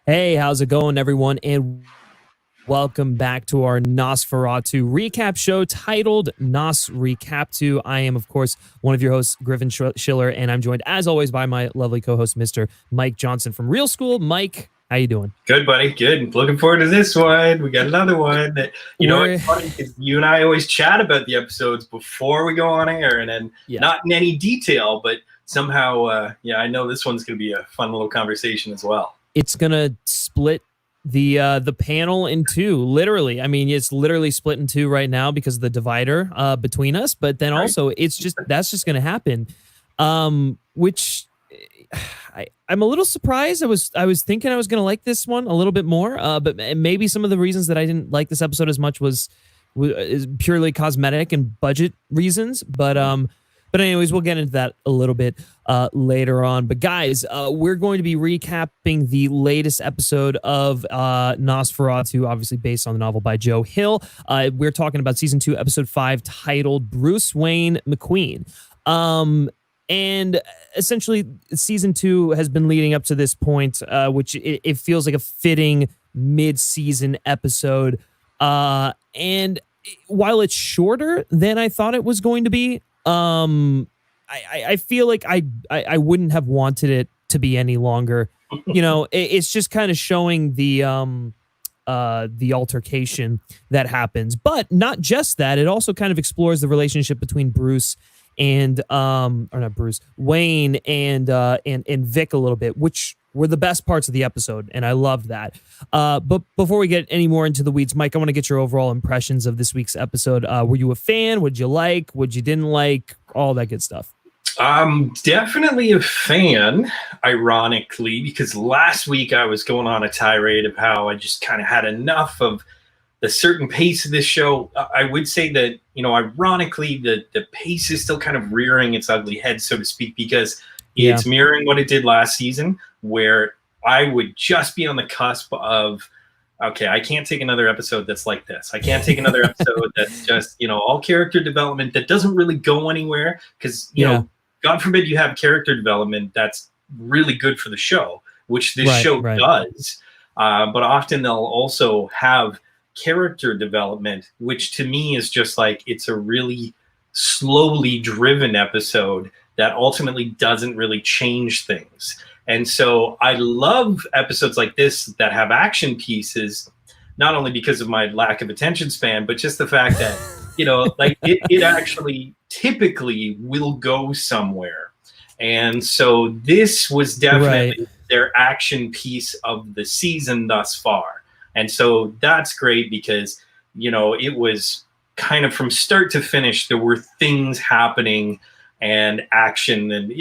Hey, how's it going, everyone? And welcome back to our NOS4A2 recap show titled NOS Recap 2. I am, of course, one of your hosts, Griffin Schiller, and I'm joined, as always, by my lovely co-host, Mr. Mike Johnson from Real School. Mike, how you doing? Good, buddy. Good. Looking forward to this one. We got another one. It's funny because you and I always chat about the episodes before we go on air, and then not in any detail, but somehow, I know this one's going to be a fun little conversation as well. It's gonna split the panel in two, literally. I mean, it's literally split in two right now because of the divider between us. But then also, that's just gonna happen. Which I'm a little surprised. I was thinking I was gonna like this one a little bit more. But maybe some of the reasons that I didn't like this episode as much is purely cosmetic and budget reasons. But anyways, we'll get into that a little bit later on. But guys, we're going to be recapping the latest episode of NOS4A2, obviously based on the novel by Joe Hill. We're talking about Season 2, Episode 5, titled Bruce Wayne McQueen. And essentially, Season 2 has been leading up to this point, which it feels like a fitting mid-season episode. And while it's shorter than I thought it was going to be, I feel like I wouldn't have wanted it to be any longer. You know, it's just kind of showing the altercation that happens, but not just that. It also kind of explores the relationship between Bruce and Wayne and Vic a little bit, which were the best parts of the episode, and I loved that. But before we get any more into the weeds, Mike, I want to get your overall impressions of this week's episode. Were you a fan? What'd you like? What'd you didn't like? All that good stuff. Definitely a fan, ironically, because last week I was going on a tirade of how I just kind of had enough of the certain pace of this show. I would say that, ironically, the pace is still kind of rearing its ugly head, so to speak, because it's mirroring what it did last season, where I would just be on the cusp of, okay, I can't take another episode that's like this. I can't take another episode that's just, all character development that doesn't really go anywhere. Because, God forbid you have character development that's really good for the show, which this show does. But often they'll also have character development, which to me is just like, it's a really slowly driven episode that ultimately doesn't really change things. And so I love episodes like this that have action pieces, not only because of my lack of attention span, but just the fact that, it actually typically will go somewhere. And so this was definitely their action piece of the season thus far. And so that's great because, it was kind of from start to finish, there were things happening and action and,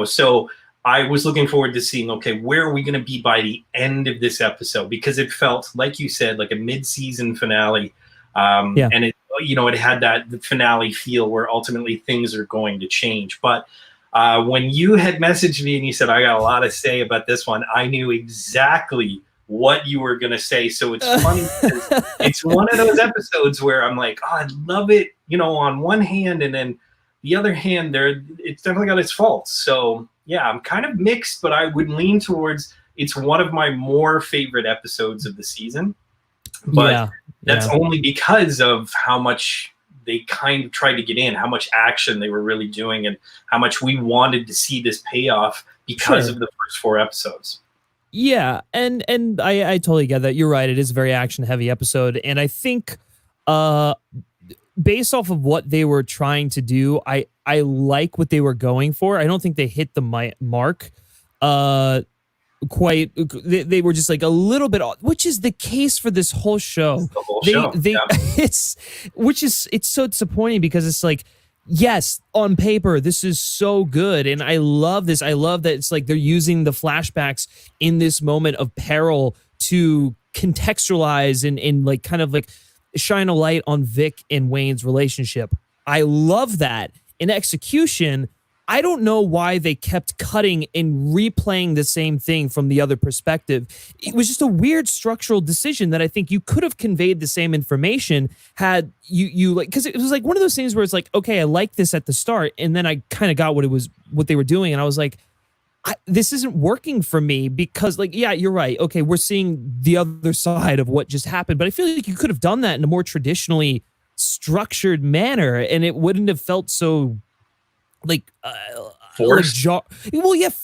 so I was looking forward to seeing, okay, where are we going to be by the end of this episode? Because it felt, like you said, like a mid-season finale. And it, it had the finale feel where ultimately things are going to change. But when you had messaged me and you said, I got a lot to say about this one, I knew exactly what you were going to say. So it's funny because it's one of those episodes where I'm like, oh, I love it, on one hand, and then the other hand, it's definitely got its faults. So yeah, I'm kind of mixed, but I would lean towards it's one of my more favorite episodes of the season. But that's only because of how much they kind of tried to get in, how much action they were really doing, and how much we wanted to see this payoff because of the first 4 episodes. Yeah, and I totally get that. You're right. It is a very action-heavy episode, and I think based off of what they were trying to do, I like what they were going for. I don't think they hit the mark quite. They were just like a little bit off, which is the case for this whole show. It's so disappointing because it's like, yes, on paper, this is so good. And I love this. I love that it's like they're using the flashbacks in this moment of peril to contextualize and like kind of like shine a light on Vic and Wayne's relationship. I love that. In execution, I don't know why they kept cutting and replaying the same thing from the other perspective. It was just a weird structural decision that I think you could have conveyed the same information had you like, because it was like one of those things where it's like, okay, I like this at the start, and then I kind of got what they were doing, and I was like, this isn't working for me because, like, yeah, you're right. Okay, we're seeing the other side of what just happened, but I feel like you could have done that in a more traditionally structured manner, and it wouldn't have felt so like Forced.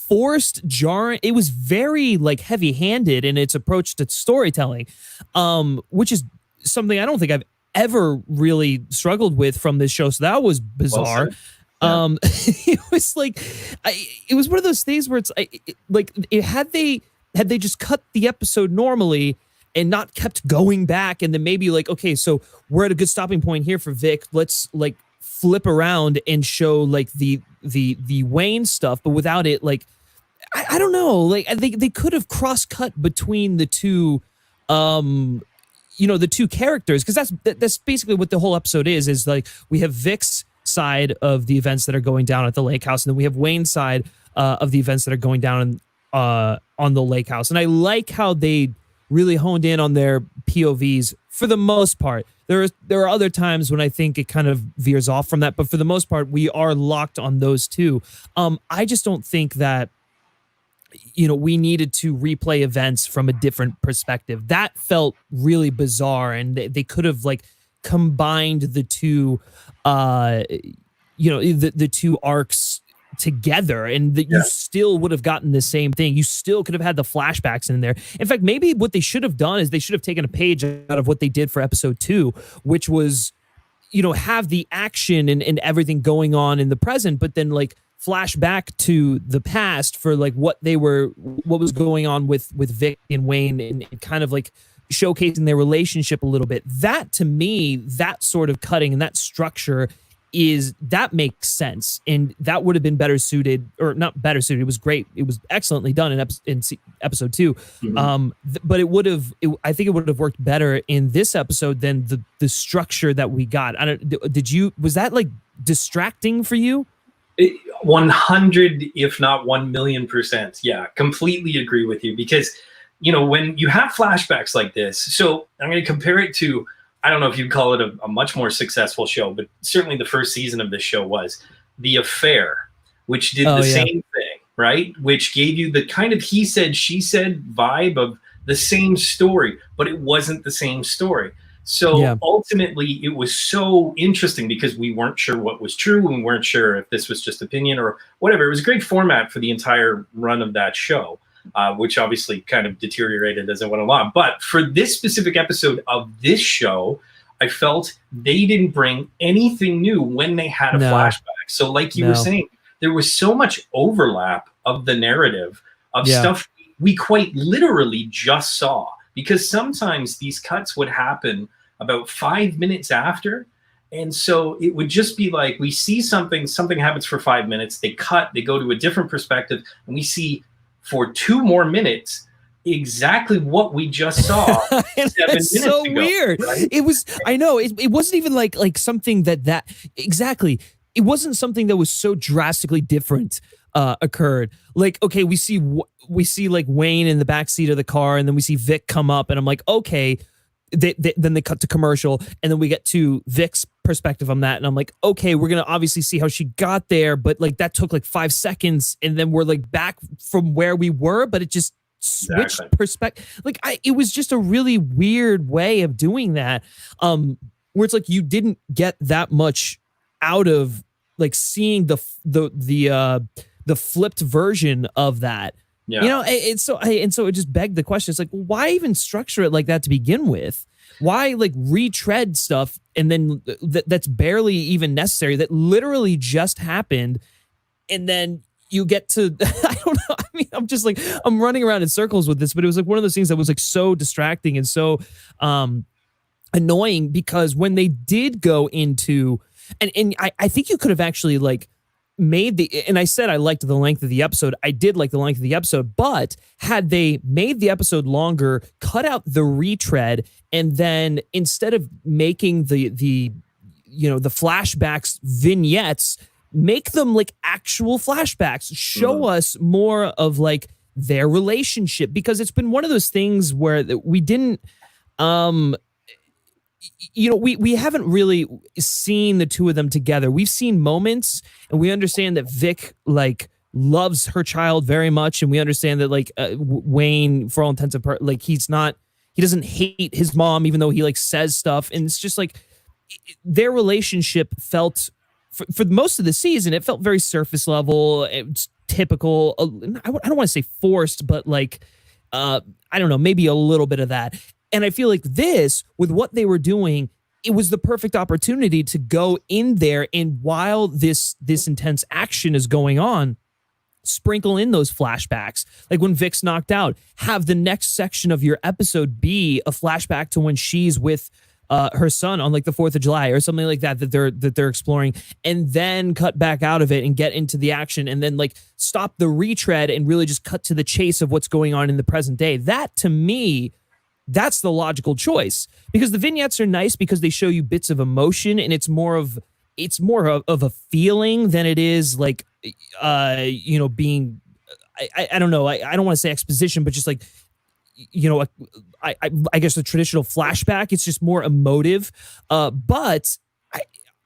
Forced, jarring. It was very like heavy-handed in its approach to storytelling, which is something I don't think I've ever really struggled with from this show. So that was bizarre. Well said. It was like, it was one of those things where had they just cut the episode normally and not kept going back, and then maybe like, okay, so we're at a good stopping point here for Vic. Let's like flip around and show like the Wayne stuff, but without it, like, I don't know, like they could have cross-cut between the two, the two characters, because that's basically what the whole episode is like we have Vic's side of the events that are going down at the lake house, and then we have Wayne's side of the events that are going down on the lake house. And I like how they really honed in on their POVs for the most part. There are other times when I think it kind of veers off from that, but for the most part, we are locked on those two. I just don't think that we needed to replay events from a different perspective. That felt really bizarre, and they could have like combined the two, the two arcs together, and that you still would have gotten the same thing. You still could have had the flashbacks in there. In fact, maybe what they should have done is they should have taken a page out of what they did for episode 2, which was, have the action and everything going on in the present, but then like flash back to the past for like what was going on with Vic and Wayne, and kind of like showcasing their relationship a little bit. That, to me, that sort of cutting and that structure that makes sense, and that would have been better suited, or not better suited. It was great. It was excellently done in episode 2. Mm-hmm. But I think it would have worked better in this episode than the structure that we got. Was that like distracting for you? 100, if not 1,000,000%. Yeah, completely agree with you, because when you have flashbacks like this, so I'm going to compare it to, I don't know if you'd call it a much more successful show, but certainly the first season of this show was The Affair, which did the same thing, right? Which gave you the kind of he said, she said vibe of the same story, but it wasn't the same story. So ultimately, it was so interesting because we weren't sure what was true, and we weren't sure if this was just opinion or whatever. It was a great format for the entire run of that show. Which obviously kind of deteriorated as it went along. But for this specific episode of this show, I felt they didn't bring anything new when they had a flashback. So like you were saying, there was so much overlap of the narrative of stuff we quite literally just saw. Because sometimes these cuts would happen about 5 minutes after. And so it would just be like, we see something happens for 5 minutes, they cut, they go to a different perspective, and we see for 2 more minutes exactly what we just saw 7 minutes so ago, weird. Right? It was, I know, it wasn't even like something that exactly, it wasn't something that was so drastically different occurred. Like, okay, we see like Wayne in the backseat of the car, and then we see Vic come up, and I'm like, okay, then they cut to commercial, and then we get to Vic's perspective on that, and I'm like, okay, we're gonna obviously see how she got there, but like that took like 5 seconds, and then we're like back from where we were, but it just switched perspective. Like it was just a really weird way of doing that, where it's like you didn't get that much out of like seeing the flipped version of that. Yeah. So it just begged the question. It's like, why even structure it like that to begin with? Why like retread stuff, and then that's barely even necessary, that literally just happened, and then you get to I don't know. I mean, I'm just like, I'm running around in circles with this, but it was like one of those things that was like so distracting and so annoying, because when they did go into and I think you could have actually like and I said I liked the length of the episode. I did like the length of the episode, but had they made the episode longer, cut out the retread, and then instead of making the flashbacks vignettes, make them like actual flashbacks, show us more of like their relationship, because it's been one of those things where we didn't we haven't really seen the two of them together. We've seen moments, and we understand that Vic like loves her child very much, and we understand that like Wayne, for all intents and purposes, like he doesn't hate his mom, even though he like says stuff, and it's just like their relationship felt for most of the season, it felt very surface level. It's typical. I don't want to say forced, but like I don't know, maybe a little bit of that. And I feel like this, with what they were doing, it was the perfect opportunity to go in there, and while this intense action is going on, sprinkle in those flashbacks. Like when Vic's knocked out, have the next section of your episode be a flashback to when she's with her son on like the 4th of July or something like that they're exploring, and then cut back out of it and get into the action, and then like stop the retread and really just cut to the chase of what's going on in the present day. That, to me, that's the logical choice, because the vignettes are nice because they show you bits of emotion, and it's more of a feeling than it is like being I don't know, I don't want to say exposition, but just like I guess a traditional flashback. It's just more emotive, but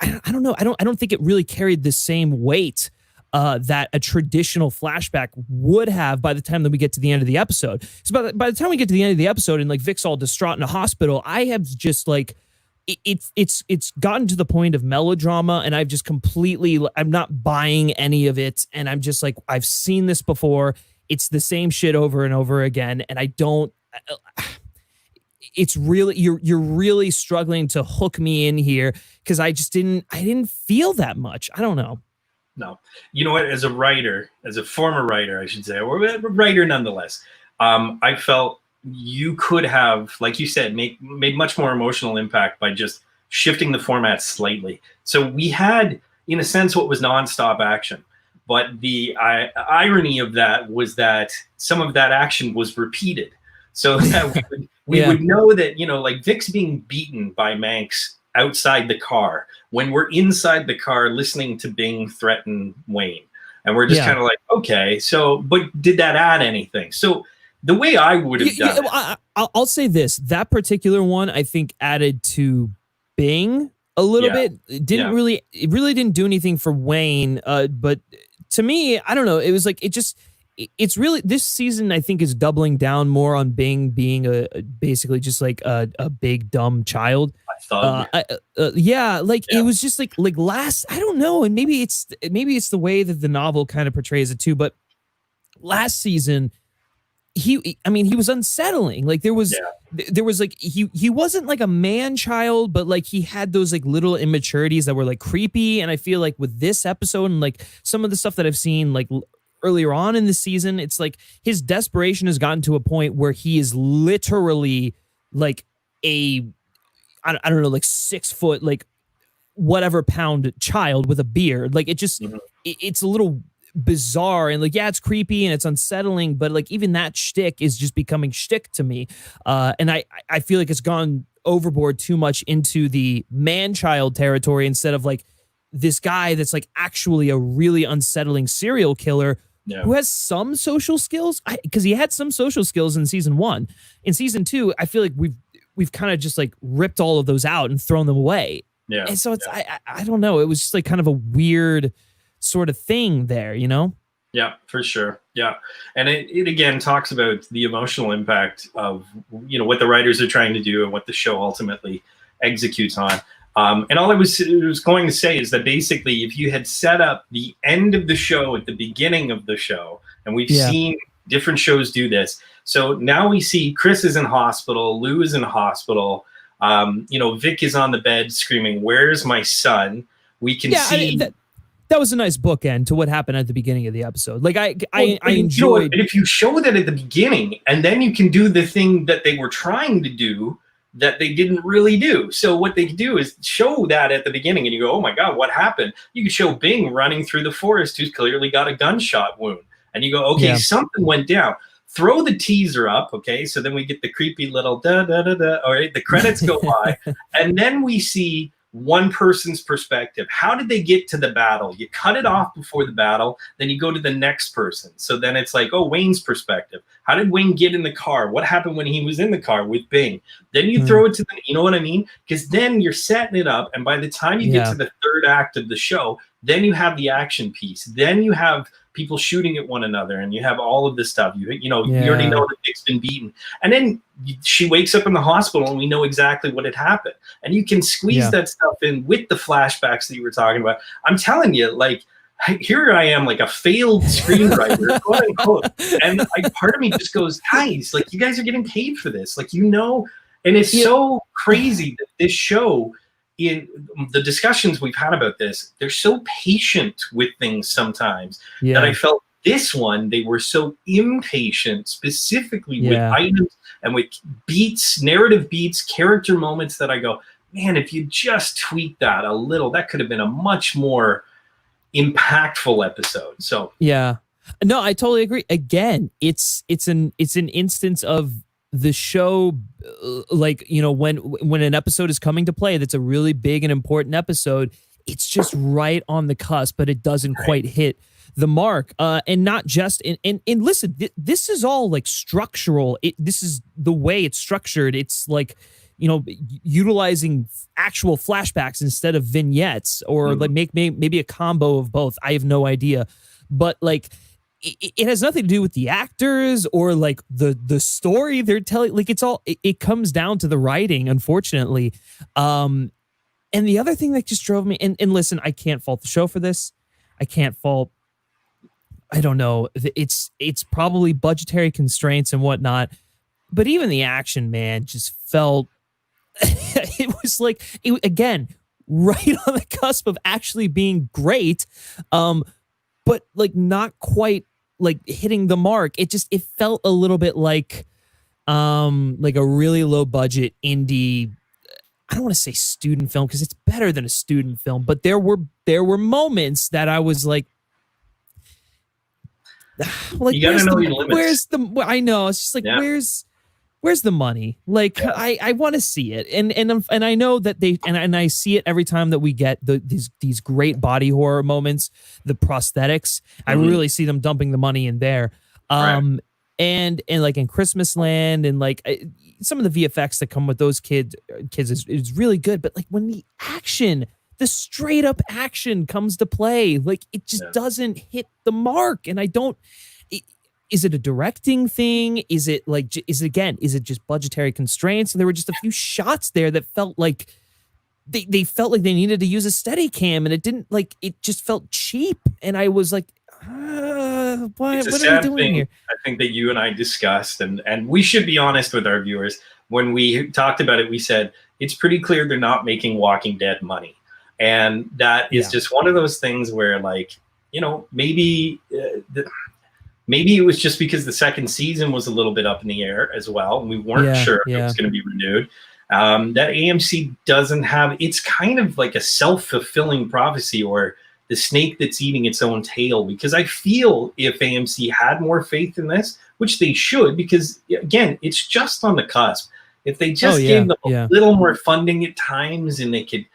I don't know, I don't think it really carried the same weight that a traditional flashback would have by the time that we get to the end of the episode. So by the time we get to the end of the episode and like Vic's all distraught in a hospital, I have just like it's gotten to the point of melodrama, and I've just I'm not buying any of it, and I'm just like, I've seen this before. It's the same shit over and over again, and I don't. It's really you're really struggling to hook me in here, because I didn't feel that much. I don't know. No, you know what? As a writer, as a former writer, I should say, or a writer nonetheless, I felt you could have, like you said, made much more emotional impact by just shifting the format slightly. So we had, in a sense, what was nonstop action, but the irony of that was that some of that action was repeated. So that we would know that, like Vic's being beaten by Manx outside the car, when we're inside the car listening to Bing threaten Wayne. And we're just kind of like, okay, so, but did that add anything? So the way I would have done it, I'll say this, that particular one, I think added to Bing a little bit. It really didn't do anything for Wayne. But to me, I don't know. It was like, it's really, this season, I think, is doubling down more on Bing being basically just like a big dumb child. It was just like last, I don't know, and maybe it's the way that the novel kind of portrays it too, but last season he was unsettling. Like there was like he wasn't like a man child, but like he had those like little immaturities that were like creepy. And I feel like with this episode and like some of the stuff that I've seen like earlier on in the season, it's like his desperation has gotten to a point where he is literally like I don't know, like 6 foot, like whatever pound child with a beard. Like it just, it's a little bizarre, and like, it's creepy and it's unsettling, but like even that shtick is just becoming shtick to me. And I feel like it's gone overboard too much into the man-child territory, instead of like this guy that's like actually a really unsettling serial killer who has some social skills, because he had some social skills in season 1. In season 2, I feel like we've kind of just like ripped all of those out and thrown them away. Yeah. And so it's, I don't know. It was just like kind of a weird sort of thing there, Yeah, for sure. Yeah. And it again talks about the emotional impact of, what the writers are trying to do and what the show ultimately executes on. And all I was going to say is that basically, if you had set up the end of the show at the beginning of the show, and we've seen different shows do this. So now we see Chris is in hospital, Lou is in hospial. Vic is on the bed screaming, "Where's my son?" We can see that was a nice bookend to what happened at the beginning of the episode. Like I enjoyed. But if you show that at the beginning, and then you can do the thing that they were trying to do that they didn't really do. So what they do is show that at the beginning, and you go, "Oh my God, what happened?" You could show Bing running through the forest, who's clearly got a gunshot wound, and you go, "Okay, something went down." Throw the teaser up, okay? So then we get the creepy little da da da da. All right, the credits go by, and then we see one person's perspective. How did they get to the battle? You cut it off before the battle, then you go to the next person. So then it's like, oh, Wayne's perspective. How did Wayne get in the car? What happened when he was in the car with Bing? Then you throw it to the, you know what I mean? Because then you're setting it up, and by the time you get to the third act of the show, then you have the action piece. Then you have people shooting at one another, and you have all of this stuff. You Yeah. you already know that Vic's been beaten, and then she wakes up in the hospital, and we know exactly what had happened. And you can squeeze that stuff in with the flashbacks that you were talking about. I'm telling you, like, here I am, like a failed screenwriter, quote unquote, and part of me just goes, guys, like, you guys are getting paid for this, like, and it's so crazy that this show, in the discussions we've had about this, they're so patient with things sometimes that I felt this one, they were so impatient, specifically with items and with beats, narrative beats, character moments, that I go, man, if you just tweak that a little, that could have been a much more impactful episode. So no, I totally agree. Again, it's an instance of the show, like, when an episode is coming to play that's a really big and important episode, it's just right on the cusp, but it doesn't quite hit the mark. And not just and listen, this is all like structural. This is the way it's structured. It's like, utilizing actual flashbacks instead of vignettes, or like maybe a combo of both. I have no idea, but like it has nothing to do with the actors or like the story they're telling. Like, it's all, it comes down to the writing, unfortunately. And the other thing that just drove me, and listen, I can't fault the show for this. I can't fault, I don't know, it's probably budgetary constraints and whatnot, but even the action, man, just felt it was like, again, right on the cusp of actually being great, but like not quite like hitting the mark. It felt a little bit like a really low budget indie, I don't want to say student film, because it's better than a student film, but there were moments that I was like you gotta know your limits. Where's the? I know, it's just like, where's the money? Like, I want to see it, and I know that and I see it every time that we get these great body horror moments, the prosthetics. I really see them dumping the money in there. And like in Christmas Land, and like some of the VFX that come with those kids is really good. But like when the straight up action comes to play, like it just doesn't hit the mark. And I don't. Is it a directing thing? Is it just budgetary constraints? And there were just a few shots there that felt like they felt like they needed to use a Steadicam, and it didn't, like, it just felt cheap. And I was like, what are we doing here? I think that you and I discussed, and we should be honest with our viewers. When we talked about it, we said it's pretty clear they're not making Walking Dead money. And that is just one of those things where, like, maybe maybe it was just because the second season was a little bit up in the air as well, and we weren't sure if it was going to be renewed. That AMC doesn't have, it's kind of like a self-fulfilling prophecy, or the snake that's eating its own tail, because I feel if AMC had more faith in this, which they should, because again, it's just on the cusp. If they just gave them a little more funding at times, and they could,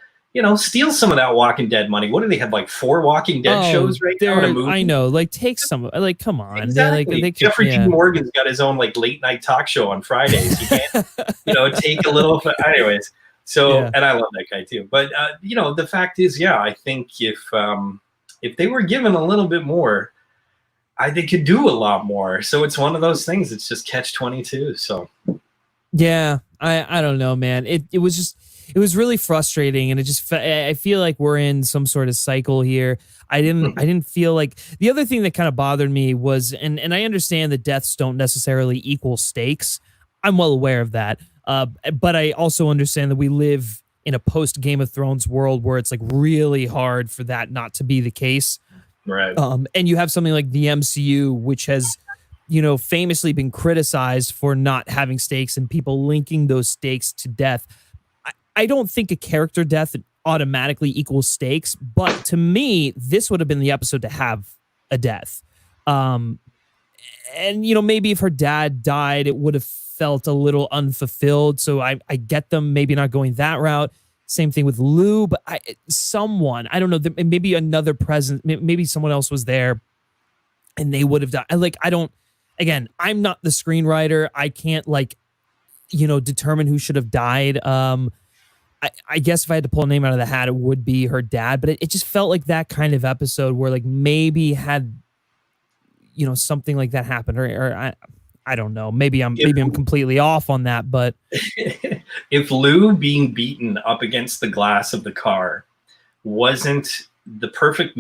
steal some of that Walking Dead money. What do they have, like 4 Walking Dead shows right now in a movie? I know, like, take some, like, come on. Exactly. Like, Jeffrey Dean Morgan's got his own like late night talk show on Fridays. You can't, take a little. Anyways, so and I love that guy too. But the fact is, I think if they were given a little bit more, they could do a lot more. So it's one of those things. It's just catch-22. So I don't know, man. It was really frustrating, and I feel like we're in some sort of cycle here. I didn't feel like, the other thing that kind of bothered me was, and I understand that deaths don't necessarily equal stakes. I'm well aware of that. But I also understand that we live in a post Game of Thrones world where it's like really hard for that not to be the case. Right. And you have something like the MCU, which has, famously been criticized for not having stakes and people linking those stakes to death. I don't think a character death automatically equals stakes, but to me, this would have been the episode to have a death. And, maybe if her dad died, it would have felt a little unfulfilled. So I get them maybe not going that route. Same thing with Lou, but I don't know, maybe another presence, maybe someone else was there and they would have died. Again, I'm not the screenwriter. I can't determine who should have died. I guess if I had to pull a name out of the hat, it would be her dad, but it just felt like that kind of episode where, like, maybe had something like that happened, or I don't know. Maybe I'm completely off on that, but if Lou being beaten up against the glass of the car wasn't the perfect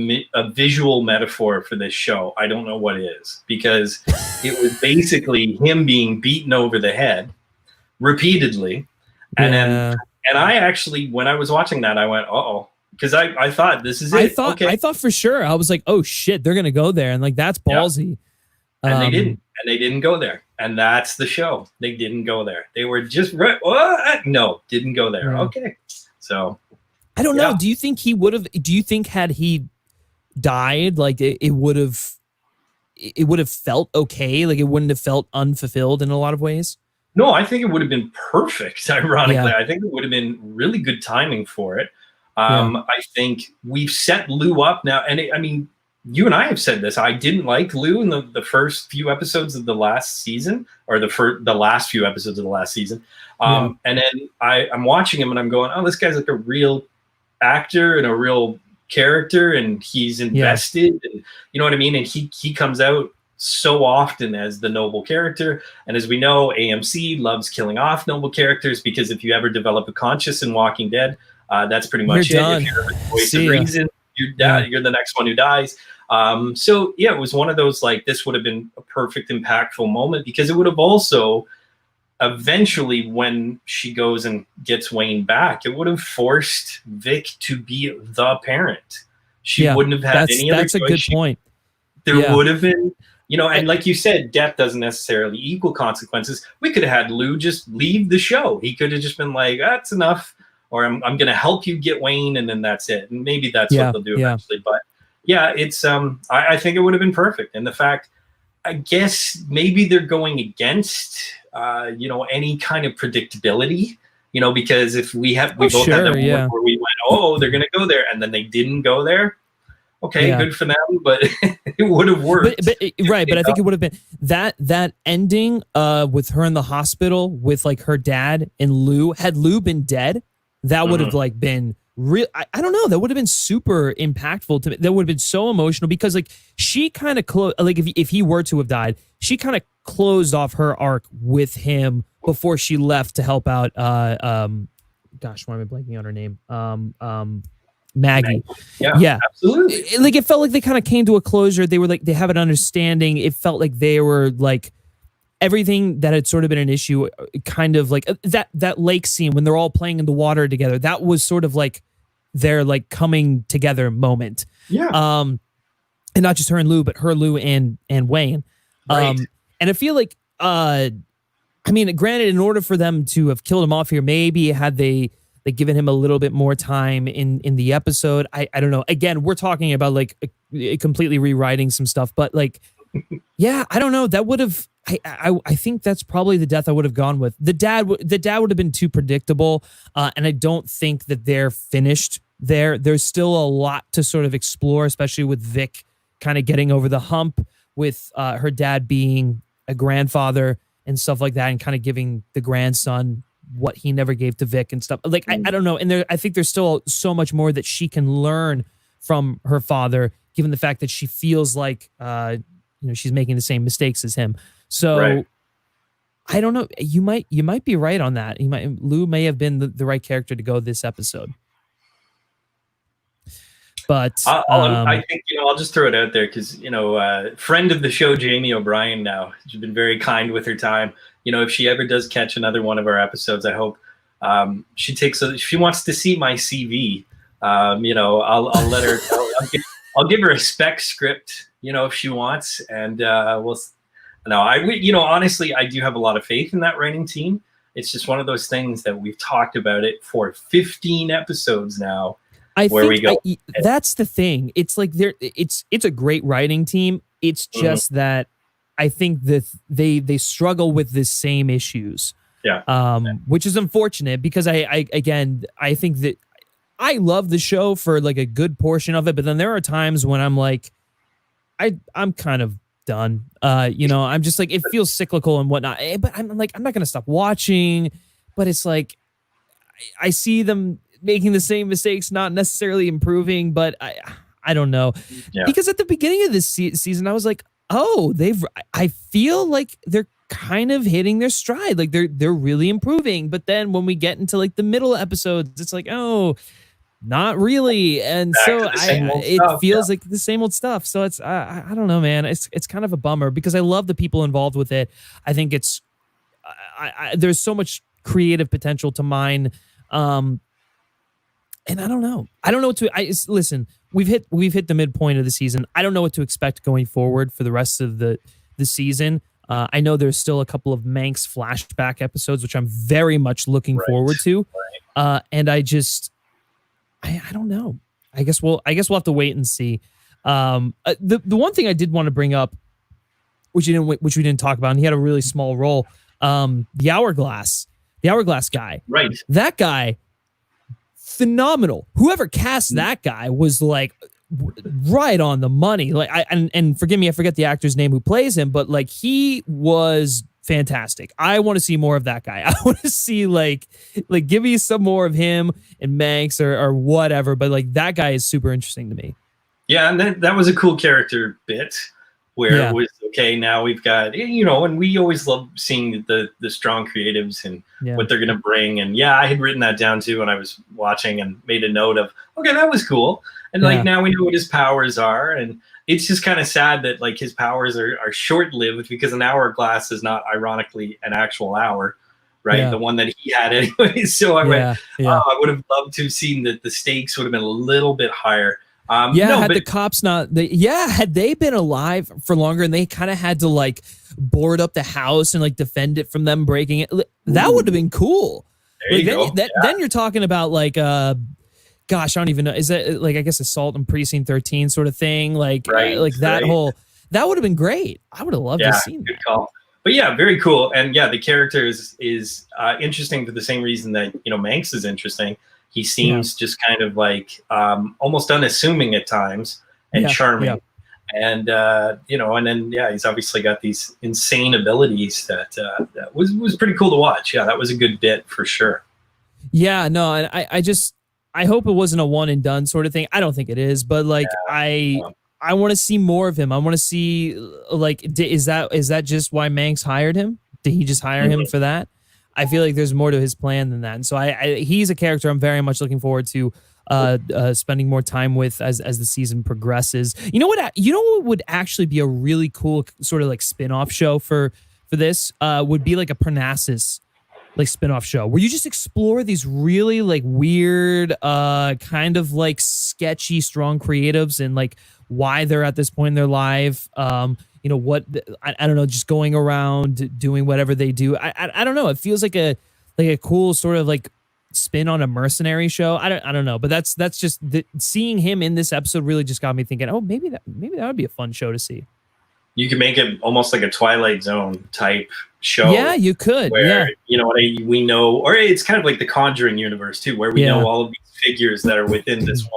visual metaphor for this show, I don't know what is, because it was basically him being beaten over the head repeatedly. And then I actually, when I was watching that, I went, uh-oh, because I thought this is it. I thought for sure. I was like, oh shit, they're gonna go there, and like that's ballsy. Yeah. And they didn't. And they didn't go there. And that's the show. They didn't go there. They were just what? No, didn't go there. Yeah. Okay. So I don't know. Do you think he would have? Do you think had he died, like it would have felt okay? Like it wouldn't have felt unfulfilled in a lot of ways? No, I think it would have been perfect. Ironically, I think it would have been really good timing for it. I think we've set Lou up now, and I mean, you and I have said this. I didn't like Lou in the first few episodes of the last season, or the last few episodes of the last season. And then I'm watching him and I'm going, oh, this guy's like a real actor and a real character, and he's invested, and you know what I mean? And he comes out so often as the noble character. And as we know, AMC loves killing off noble characters, because if you ever develop a conscience in Walking Dead, that's pretty much it. Done. If you're the voice of reason, you're the next one who dies. So yeah, it was one of those, like, this would have been a perfect impactful moment, because it would have also eventually, when she goes and gets Wayne back, it would have forced Vic to be the parent. She wouldn't have had any other choice. That's a good point. There would have been, and like you said, death doesn't necessarily equal consequences. We could have had Lou just leave the show. He could have just been like, that's enough, or I'm going to help you get Wayne, and then that's it. And maybe that's what they'll do eventually. But yeah, it's I think it would have been perfect. And the fact, I guess maybe they're going against any kind of predictability, because if we both had that moment where we went, oh, they're gonna go there, and then they didn't go there. Okay, good for them, but it would have worked. But I think it would have been that ending with her in the hospital with like her dad and Lou. Had Lou been dead, that would have like been real. I don't know. That would have been super impactful to me. That would have been so emotional, because like she kind of like if he were to have died, she kind of closed off her arc with him before she left to help out. Gosh, why am I blanking on her name? Maggie. Yeah, absolutely. Like it felt like they kind of came to a closure. They were like, they have an understanding. It felt like they were like, everything that had sort of been an issue, kind of like that lake scene when they're all playing in the water together. That was sort of like their like coming together moment. Yeah. And not just her and Lou, but her, Lou, and Wayne. Right. And I feel like, I mean, granted, in order for them to have killed him off here, maybe had they like given him a little bit more time in the episode. I don't know. Again, we're talking about like completely rewriting some stuff, but like, yeah, I don't know. That would have. I think that's probably the death I would have gone with. The dad would have been too predictable, and I don't think that they're finished there. There's still a lot to sort of explore, especially with Vic kind of getting over the hump with her dad being a grandfather and stuff like that, and kind of giving the grandson what he never gave to Vic and stuff. Like I don't know, and I think there's still so much more that she can learn from her father, given the fact that she feels like she's making the same mistakes as him. So I don't know. You might be right on that. Lou may have been the right character to go this episode. But I think I'll just throw it out there because friend of the show Jamie O'Brien now, she's been very kind with her time. If she ever does catch another one of our episodes, I hope she wants to see my CV. I'll let her. I'll give her a spec script, if she wants, and we'll. No, honestly, I do have a lot of faith in that writing team. It's just one of those things that we've talked about it for 15 episodes now. That's the thing. It's like it's a great writing team. It's just that I think that they struggle with the same issues. Which is unfortunate, because I think that I love the show for like a good portion of it, but then there are times when I'm like, I'm kind of done. I'm just like, it feels cyclical and whatnot. But I'm like, I'm not gonna stop watching. But it's like, I see them making the same mistakes, not necessarily improving. But I don't know, because at the beginning of this season, I was like, oh, I feel like they're kind of hitting their stride. Like they're really improving. But then when we get into like the middle episodes, it's like, oh, not really. And Back so to the same old it stuff. feels like the same old stuff. So it's I don't know, man. It's kind of a bummer because I love the people involved with it. I think it's there's so much creative potential to mine. And I don't know. I don't know what to. Listen. We've hit the midpoint of the season. I don't know what to expect going forward for the rest of the season. I know there's still a couple of Manx flashback episodes, which I'm very much looking forward to. And I don't know. I guess we'll have to wait and see. The one thing I did want to bring up, which we didn't talk about, and he had a really small role. The hourglass guy. Right. That guy. Phenomenal. Whoever cast that guy was like right on the money. Like and forgive me, I forget the actor's name who plays him, but like he was fantastic. I want to see more of that guy. I want to see like give me some more of him and Manx or whatever. But like that guy is super interesting to me. Yeah, and that was a cool character bit where it was okay. Now we've got, and we always love seeing the strong creatives and what they're gonna bring. And I had written that down too when I was watching and made a note of, okay, that was cool. And like now we know what his powers are, and it's just kind of sad that like his powers are short lived because an hourglass is not ironically an actual hour, right? Yeah. The one that he had anyway. So I went, I would have loved to have seen that the stakes would have been a little bit higher. Had the cops had they been alive for longer and they kind of had to like board up the house and like defend it from them breaking it, that would have been cool. There you go. Then you're talking about like gosh, I don't even know, is that like I guess assault on precinct 13 sort of thing, like that whole, that would have been great. I would have loved to see good call. But very cool. And the character is interesting for the same reason that Manx is interesting. He seems just kind of like almost unassuming at times and charming. And, and then, he's obviously got these insane abilities that was pretty cool to watch. Yeah, that was a good bit for sure. Yeah, no, and I hope it wasn't a one and done sort of thing. I don't think it is, but like I want to see more of him. I want to see like, is that just why Manx hired him? Did he just hire him for that? I feel like there's more to his plan than that. And so he's a character I'm very much looking forward to spending more time with as the season progresses. You know what would actually be a really cool sort of like spin-off show for this would be like a Parnassus like spin-off show where you just explore these really like weird kind of like sketchy strong creatives and like why they're at this point in their life. What I don't know, just going around doing whatever they do. I don't know. It feels like a cool sort of like spin on a mercenary show. I don't know, but that's just seeing him in this episode really just got me thinking, oh, maybe that would be a fun show to see. You could make it almost like a Twilight Zone type show. Yeah, you could. Where, we know, or it's kind of like the Conjuring universe too, where we know all of these figures that are within this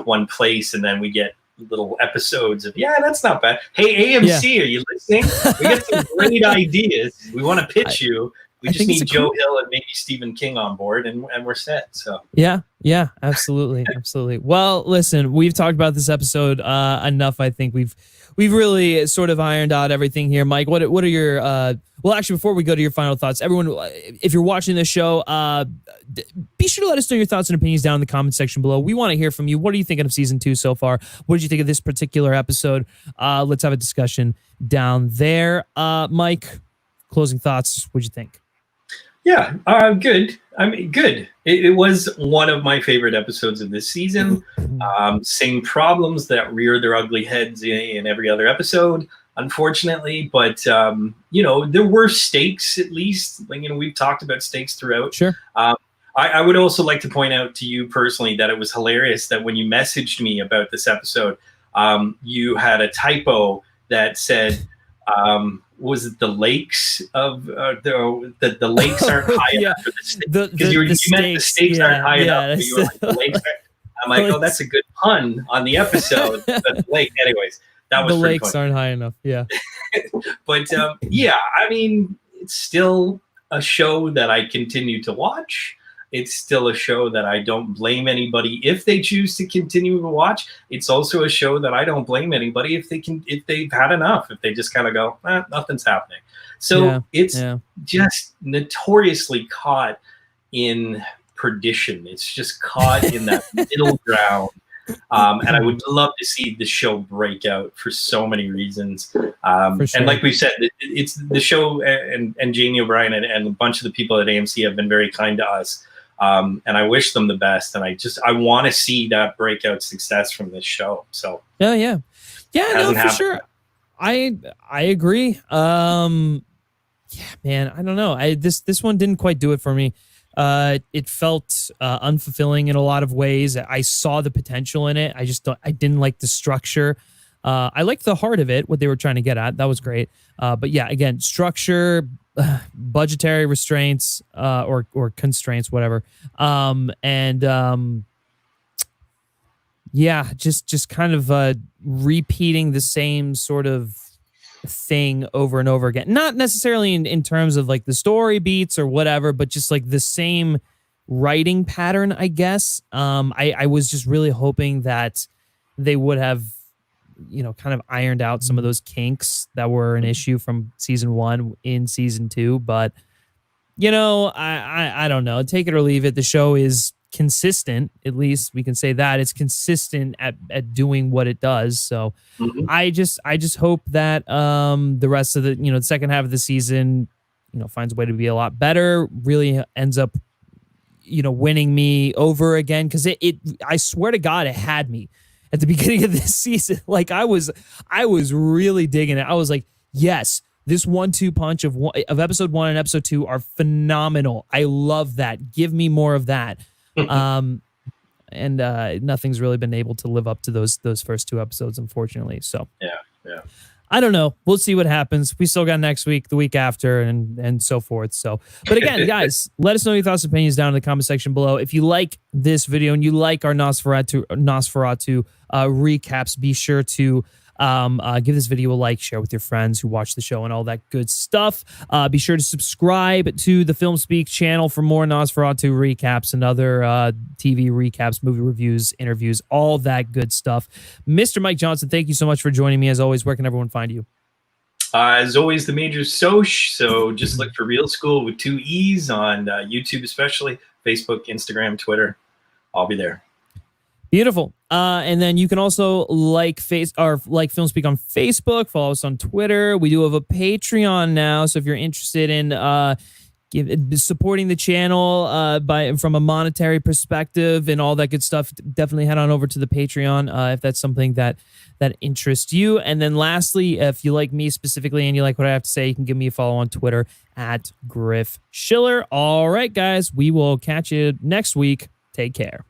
one place, and then we get little episodes of that's not bad. Hey, AMC, are you listening? We got some great ideas. We want to pitch you. We just need Joe Hill and maybe Stephen King on board, and we're set. So yeah, absolutely. Well, listen, we've talked about this episode enough. I think we've really sort of ironed out everything here. Mike, what are your well, actually, before we go to your final thoughts, everyone, if you're watching this show, be sure to let us know your thoughts and opinions down in the comment section below. We want to hear from you. What are you thinking of season 2 so far? What did you think of this particular episode? Let's have a discussion down there. Mike, closing thoughts. What'd you think? Yeah, good. I mean, good. It was one of my favorite episodes of this season. Same problems that rear their ugly heads in every other episode, unfortunately. But, there were stakes, at least. We've talked about stakes throughout. Sure. I would also like to point out to you personally that it was hilarious that when you messaged me about this episode, you had a typo that said, was it the lakes of the lakes aren't high enough for the stakes? Because you meant the stakes aren't high enough. But you were like, the lakes I'm like, oh, that's a good pun on the episode. But the lake, anyways, that was the lakes fun. Aren't high enough. Yeah. But I mean, it's still a show that I continue to watch. it's still a show that I don't blame anybody if they choose to continue to watch. It's also a show that I don't blame anybody if they've had enough, if they just kind of go, nothing's happening. So it's just notoriously caught in perdition. It's just caught in that middle ground. And I would love to see the show break out for so many reasons. Sure. And like we said, it's the show, and Jamie O'Brien and a bunch of the people at AMC have been very kind to us. And I wish them the best. And I want to see that breakout success from this show. So no, for sure. I agree. Yeah, man, I don't know. This one didn't quite do it for me. It felt unfulfilling in a lot of ways. I saw the potential in it. I didn't like the structure. I liked the heart of it, what they were trying to get at. That was great. But yeah, again, structure, budgetary restraints, or constraints, whatever. Yeah, just kind of repeating the same sort of thing over and over again. Not necessarily in terms of like the story beats or whatever, but just like the same writing pattern, I guess. I was just really hoping that they would have, kind of ironed out some of those kinks that were an issue from season 1 in season 2. But, I don't know. Take it or leave it. The show is consistent. At least we can say that it's consistent at doing what it does. So I just hope that the rest of the second half of the season finds a way to be a lot better, really ends up winning me over again, because it I swear to God, it had me at the beginning of this season. Like I was really digging it. I was like, yes, this 1-2 punch of episode 1 and episode 2 are phenomenal. I love that. Give me more of that. And nothing's really been able to live up to those first 2 episodes, unfortunately. So yeah, I don't know. We'll see what happens. We still got next week, the week after, and so forth. So, but again, guys, let us know your thoughts and opinions down in the comment section below. If you like this video and you like our NOS4A2 recaps, be sure to give this video a like, share with your friends who watch the show and all that good stuff. Be sure to subscribe to the FilmSpeak channel for more NOS4A2 recaps and other TV recaps, movie reviews, interviews, all that good stuff. Mr. Mike Johnson, thank you so much for joining me. As always, where can everyone find you? As always, the major soch. So just look for Real School with 2 E's on YouTube, especially Facebook, Instagram, Twitter. I'll be there. Beautiful. And then you can also like FilmSpeak on Facebook, follow us on Twitter. We do have a Patreon now, so if you're interested in supporting the channel from a monetary perspective and all that good stuff, definitely head on over to the Patreon if that's something that interests you. And then lastly, if you like me specifically and you like what I have to say, you can give me a follow on Twitter at Griff Schiller. All right, guys, we will catch you next week. Take care.